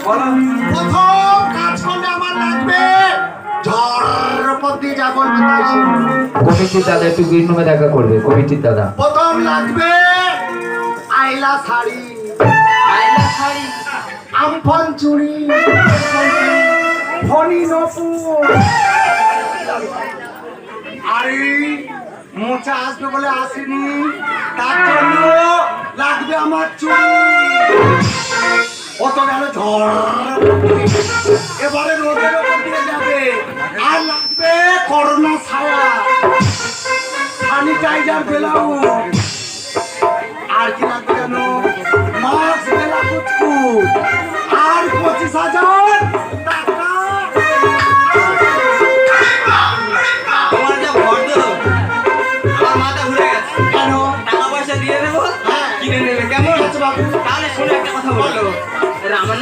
প্রথম কাজ করলে আমার লাগবে ঝড়পতি যা বলবে তাই শুনবে। কমিটির দাদা একটু গ্রিন রুমে দেখা করবে, কমিটির দাদা। প্রথম লাগবে আইলা শাড়ি, আমফান চুড়ি, ফণি নপুর। আরে মোচা আসবে বলে আসেনি, তার জন্য লাগবে আমার চুড়ি। অত গেল ঝড়, এবারে রোদের ওপর দিয়ে যাবে। আর লাগবে করোনা ছায়া, স্যানিটাইজার ব্লাউজ,